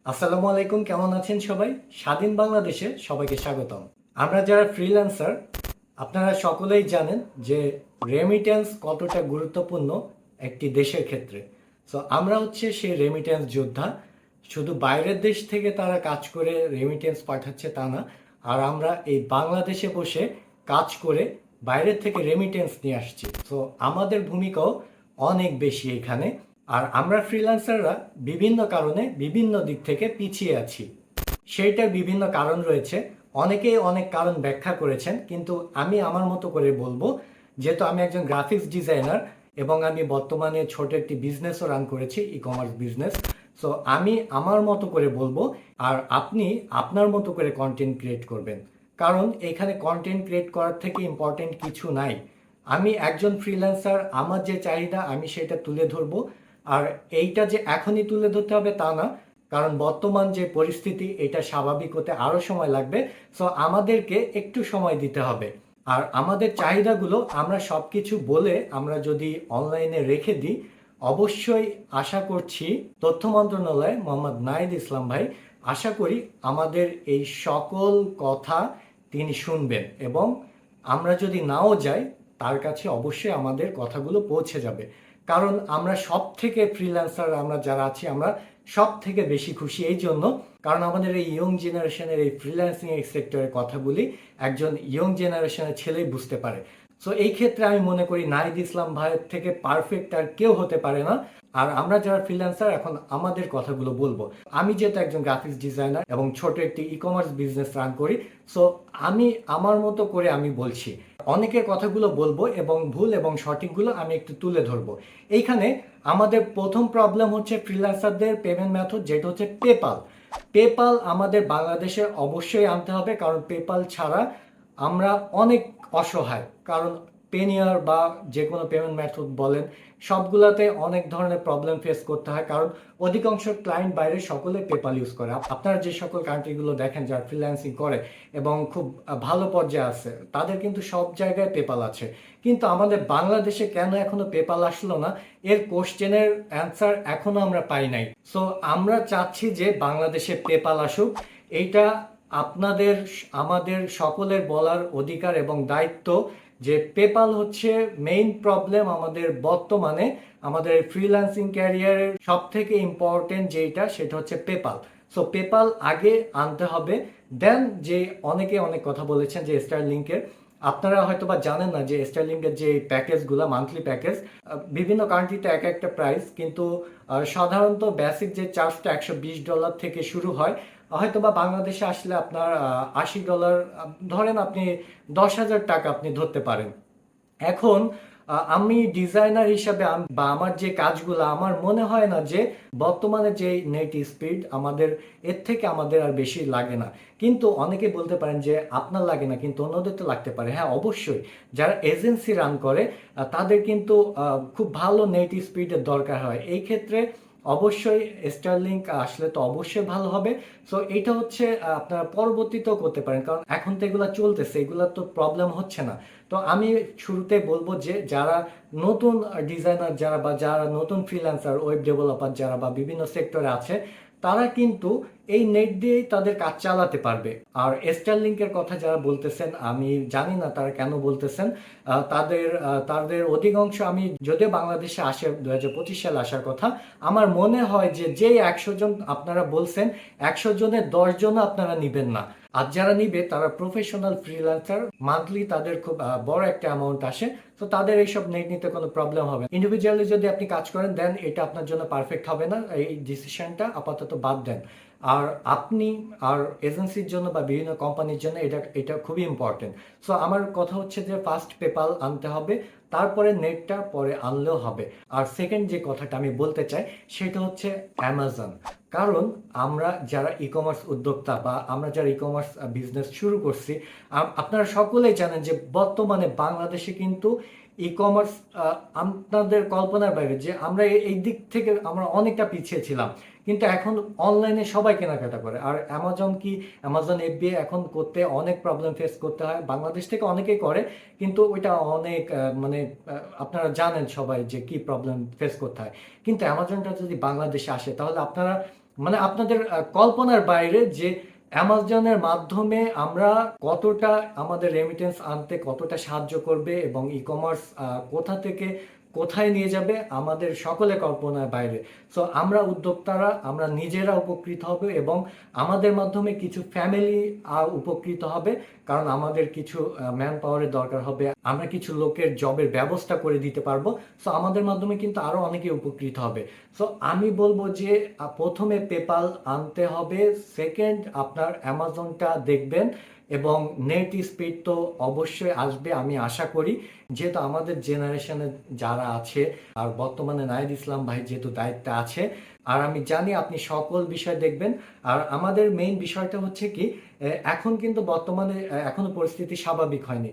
আসসালামু আলাইকুম, কেমন আছেন সবাই? স্বাধীন বাংলাদেশে সবাইকে স্বাগতম। আমরা যারা ফ্রিল্যান্সার, আপনারা সকলেই জানেন যে রেমিটেন্স কতটা গুরুত্বপূর্ণ একটি দেশের ক্ষেত্রে। সো আমরা হচ্ছে সেই রেমিটেন্স যোদ্ধা। শুধু বাইরের দেশ থেকে তারা কাজ করে রেমিটেন্স পাঠাচ্ছে তা না, আর আমরা এই বাংলাদেশে বসে কাজ করে বাইরের থেকে রেমিটেন্স নিয়ে আসছি। সো আমাদের ভূমিকাও অনেক বেশি এখানে। আর আমরা ফ্রিল্যান্সাররা বিভিন্ন কারণে বিভিন্ন দিক থেকে পিছিয়ে আছি। সেইটার বিভিন্ন কারণ রয়েছে, অনেকেই অনেক কারণ ব্যাখ্যা করেছেন, কিন্তু আমি আমার মতো করে বলবো। যেহেতু আমি একজন গ্রাফিক্স ডিজাইনার এবং আমি বর্তমানে ছোট একটি বিজনেসও রান করেছি, ই কমার্স বিজনেস। সো আমি আমার মতো করে বলবো, আর আপনি আপনার মতো করে কন্টেন্ট ক্রিয়েট করবেন। কারণ এখানে কন্টেন্ট ক্রিয়েট করার থেকে ইম্পর্টেন্ট কিছু নাই। আমি একজন ফ্রিল্যান্সার, আমার যে চাহিদা আমি সেটা তুলে ধরবো। আর এইটা যে এখনই তুলে ধরতে হবে তা না, কারণ বর্তমান যে পরিস্থিতি এটা স্বাভাবিক হতে আরো সময় লাগবে। সো আমাদেরকে একটু সময় দিতে হবে। আর আমাদের চাহিদাগুলো আমরা সবকিছু বলে আমরা যদি অনলাইনে রেখে দিই, অবশ্যই আশা করছি তথ্য মন্ত্রণালয় মোহাম্মদ নাহিদ ইসলাম ভাই, আশা করি আমাদের এই সকল কথা তিনি শুনবেন, এবং আমরা যদি নাও যাই তার কাছে অবশ্যই আমাদের কথাগুলো পৌঁছে যাবে। কারণ আমরা সব থেকে ফ্রিল্যান্সার, আমরা যারা আছি আমরা সব থেকে বেশি খুশি এই জন্য, কারণ আমাদের এই ইয়ং জেনারেশনের এই ফ্রিল্যান্সিং এই সেক্টরের কথাগুলি একজন ইয়ং জেনারেশনের ছেলেই বুঝতে পারে। সো এই ক্ষেত্রে আমি মনে করি নাহিদ ইসলাম ভাইয়ের থেকে পারফেক্ট আর কেউ হতে পারে না। আর আমরা যারা ফ্রিল্যান্সার এখন আমাদের কথাগুলো বলবো। আমি যেহেতু একজন গ্রাফিক্স ডিজাইনার এবং ছোট একটি ই কমার্স বিজনেস রান করি, সো আমি আমার মতো করে আমি বলছি, অনেকের কথাগুলো বলবো এবং ভুল এবং সঠিকগুলো আমি একটু তুলে ধরবো। এইখানে আমাদের প্রথম প্রবলেম হচ্ছে ফ্রিল্যান্সারদের পেমেন্ট মেথড, যেটা হচ্ছে পেপাল। পেপাল আমাদের বাংলাদেশে অবশ্যই আনতে হবে, কারণ পেপাল ছাড়া আমরা অনেক অসহায়। কারণ পেনিয়ার বা যে কোনো পেমেন্ট মেথড বলেন, সবগুলোতে অনেক ধরনের প্রবলেম ফেস করতে হয়, কারণ অধিকাংশ ক্লায়েন্ট বাইরে সকলে পেপাল ইউজ করে। আপনারা যে সকল কান্ট্রিগুলো দেখেন যারা ফ্রিল্যান্সিং করে এবং খুব ভালো পর্যায়ে আছে, তাদের কিন্তু সব জায়গায় পেপাল আছে। কিন্তু আমাদের বাংলাদেশে কেন এখনো পেপাল আসলো না, এর কোশ্চেনের অ্যান্সার এখনো আমরা পাই নাই। সো আমরা চাচ্ছি যে বাংলাদেশে পেপাল আসুক। এইটা আপনাদের আমাদের সকলের বলার অধিকার এবং দায়িত্ব, যে পেপাল হচ্ছে মেইন প্রবলেম আমাদের বর্তমানে। আমাদের ফ্রিল্যান্সিং ক্যারিয়ারের সব থেকে ইম্পর্টেন্ট যেটা, সেটা হচ্ছে পেপাল। সো পেপাল আগে আনতে হবে। দেন যে অনেকে অনেক কথা বলেছেন যে স্টারলিংকের, আপনারা হয়তো বা জানেন না যে স্টারলিংকের যে প্যাকেজগুলো, মান্থলি প্যাকেজ, বিভিন্ন কান্ট্রিতে এক একটা প্রাইস, কিন্তু সাধারণত বেসিক যে চার্জটা $120 থেকে শুরু হয়। হয়তো বা বাংলাদেশে আসলে আপনার $80, ধরেন আপনি 10,000 টাকা আপনি ধরতে পারেন। এখন আমি ডিজাইনার হিসাবে বা আমার যে কাজগুলো, আমার মনে হয় না যে বর্তমানে যে নেট স্পিড আমাদের, এর থেকে আমাদের আর বেশি লাগে না। কিন্তু অনেকে বলতে পারেন যে আপনার লাগে না, কিন্তু অন্যদের তো লাগতে পারে। হ্যাঁ, অবশ্যই যারা এজেন্সি রান করে তাদের কিন্তু খুব ভালো নেট স্পিডের দরকার হয়। এই ক্ষেত্রে অবশ্যই স্টারলিংক আসলে তো অবশ্যই ভালো হবে। সো এটা হচ্ছে আপনারা পরবর্তীতেও করতে পারেন, কারণ এখন তো এগুলা চলতেছে, এগুলা তো প্রবলেম হচ্ছে না। তো আমি শুরুতে বলবো যে যারা নতুন ডিজাইনার, যারা বা যারা নতুন ফ্রিল্যান্সার, ওয়েব ডেভেলপার যারা বা বিভিন্ন সেক্টরে আছে, তারা কিন্তু এই নেট দিয়েই তাদের কাজ চালাতে পারবে। আর স্টারলিংকের কথা যারা বলতেছেন, আমি জানি না তারা কেন বলতেছেন। তাদের অধিকাংশ, আমি যদিও বাংলাদেশে আসে 2025 সালে আসার কথা, আমার মনে হয় যে যেই 100 জন আপনারা বলছেন, 100 জনের 10 জন আপনারা নিবেন না। আর যারা নিবে তারা প্রফেশনাল ফ্রিল্যান্সার, মান্থলি তাদের খুব বড় একটা অ্যামাউন্ট আসে। তো তাদের এইসব নেট নিতে কোনো প্রবলেম হবে না। ইন্ডিভিজুয়ালি যদি আপনি কাজ করেন, দেন এটা আপনার জন্য পারফেক্ট হবে না। এই ডিসিশনটা আপাতত বাদ দেন। আর আপনি আর এজেন্সির জন্য বা বিভিন্ন কোম্পানির জন্য এটা এটা খুবই ইম্পর্টেন্ট। সো আমার কথা হচ্ছে যে ফার্স্ট পেপাল আনতে হবে, তারপরে নেটটা পরে আনলেও হবে। আর সেকেন্ড যে কথাটা আমি বলতে চাই, সেটা হচ্ছে অ্যামাজন। কারণ আমরা যারা ই কমার্স উদ্যোক্তা বা আমরা যারা ই কমার্স বিজনেস শুরু করছি, আপনারা সকলেই জানেন যে বর্তমানে বাংলাদেশে কিন্তু ই কমার্স আপনাদের কল্পনার বাইরে, যে আমরা এই দিক থেকে আমরা অনেকটা পিছিয়ে ছিলাম। কিন্তু এখন অনলাইনে সবাই কেনাকাটা করে। আর অ্যামাজন কি, অ্যামাজন এফবিআই এখন করতে অনেক প্রবলেম ফেস করতে হয়। বাংলাদেশ থেকে অনেকেই করে, কিন্তু ওইটা অনেক মানে আপনারা জানেন সবাই যে কি প্রবলেম ফেস করতে হয়। কিন্তু অ্যামাজনটা যদি বাংলাদেশে আসে, তাহলে আপনারা মানে আপনাদের কল্পনার বাইরে যে অ্যামাজনের মাধ্যমে আমরা কতটা আমাদের রেমিটেন্স আনতে কতটা সাহায্য করবে এবং ই কমার্স কোথা থেকে কোথায় নিয়ে যাবে আমাদের সকলে কল্পনার বাইরে। সো আমরা উদ্যোক্তারা আমরা নিজেরা উপকৃত হবে এবং আমাদের মাধ্যমে কিছু ফ্যামিলি উপকৃত হবে, কারণ আমাদের কিছু ম্যান পাওয়ারের দরকার হবে, আমরা কিছু লোকের জবের ব্যবস্থা করে দিতে পারবো। সো আমাদের মাধ্যমে কিন্তু আরো অনেকে উপকৃত হবে। সো আমি বলবো যে প্রথমে পেপাল আনতে হবে, সেকেন্ড আপনার অ্যামাজনটা দেখবেন এবং নেট স্পিড তো অবশ্যই আসবে আমি আশা করি, যেহেতু আমাদের জেনারেশনে যারা আছে আর বর্তমানে নাহিদ ইসলাম ভাই যেহেতু দায়িত্বে আছে, আর আমি জানি আপনি সকল বিষয় দেখবেন। আর আমাদের মেইন বিষয়টা হচ্ছে কি, এখন কিন্তু বর্তমানে এখনো পরিস্থিতি স্বাভাবিক হয়নি।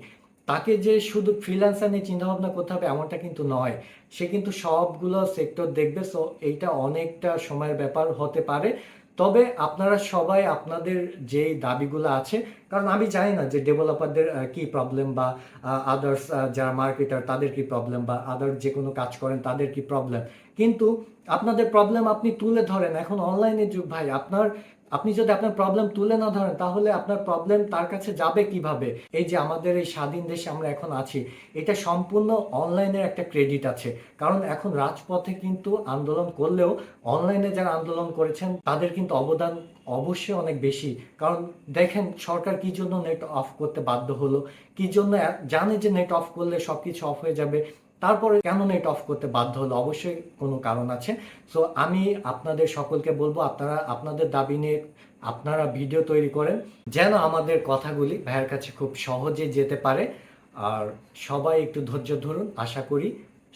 তাকে যে শুধু ফ্রিল্যান্সার নিয়ে চিন্তা ভাবনা করতে হবে এমনটা কিন্তু নয়, সে কিন্তু সবগুলো সেক্টর দেখবে। সো এইটা অনেকটা সময়ের ব্যাপার হতে পারে। তবে আপনারা সবাই আপনাদের যে দাবিগুলো আছে, কারণ আমি জানি না যে ডেভেলপারদের কি প্রবলেম বা আদার্স যারা মার্কেটার তাদের কি প্রবলেম বা আদার যে কোনো কাজ করেন তাদের কি প্রবলেম, কিন্তু আপনাদের প্রবলেম আপনি তুলে ধরেন। এখন অনলাইনের যুগ ভাই, আপনি যদি আপনার প্রবলেম তুলে না ধরেন তাহলে আপনার প্রবলেম তার কাছে যাবে কিভাবে? এই যে আমাদের এই স্বাধীন দেশে আমরা এখন আছি, এটা সম্পূর্ণ অনলাইনের একটা ক্রেডিট আছে। কারণ এখন রাজপথে কিন্তু আন্দোলন করলেও অনলাইনে যারা আন্দোলন করেছেন তাদের কিন্তু অবদান অবশ্যই অনেক বেশি। কারণ দেখেন সরকার কি জন্য নেট অফ করতে বাধ্য হলো, কি জন্য জানে যে নেট অফ করলে সবকিছু অফ হয়ে যাবে, তারপরে কেন নেট অফ করতে বাধ্য হলো? অবশ্যই কোনো কারণ আছে। সো আমি আপনাদের সকলকে বলবো আপনারা আপনাদের দাবি নিয়ে আপনারা ভিডিও তৈরি করেন, যেন আমাদের কথাগুলি ভাইয়ের কাছে খুব সহজে যেতে পারে। আর সবাই একটু ধৈর্য ধরুন, আশা করি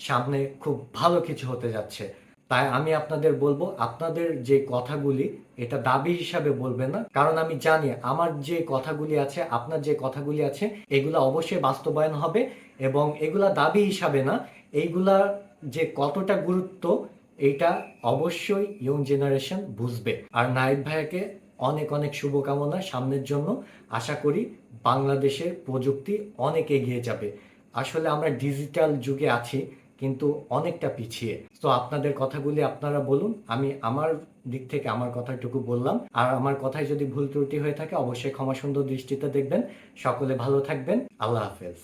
সামনে খুব ভালো কিছু হতে যাচ্ছে। তাই আমি আপনাদের বলবো আপনাদের যে কথাগুলি এটা দাবি হিসাবে বলবেন না, কারণ আমি জানি আমার যে কথাগুলি আছে আপনার যে কথাগুলি আছে এগুলা অবশ্যই বাস্তবায়ন হবে এবং এগুলা দাবি হিসাবে না, এইগুলা যে কতটা গুরুত্ব এটা অবশ্যই ইয়ং জেনারেশন বুঝবে। আর নাহিদ ভাইয়াকে অনেক অনেক শুভকামনা সামনের জন্য। আশা করি বাংলাদেশের প্রযুক্তি অনেক এগিয়ে যাবে। আসলে আমরা ডিজিটাল যুগে আছি কিন্তু অনেকটা পিছিয়ে। তো আপনাদের কথাগুলি আপনারা বলুন, আমি আমার দিক থেকে আমার কথাটুকু বললাম। আর আমার কথায় যদি ভুল ত্রুটি হয়ে থাকে অবশ্যই ক্ষমা সুন্দর দৃষ্টিতে দেখবেন। সকলে ভালো থাকবেন। আল্লাহ হাফেজ।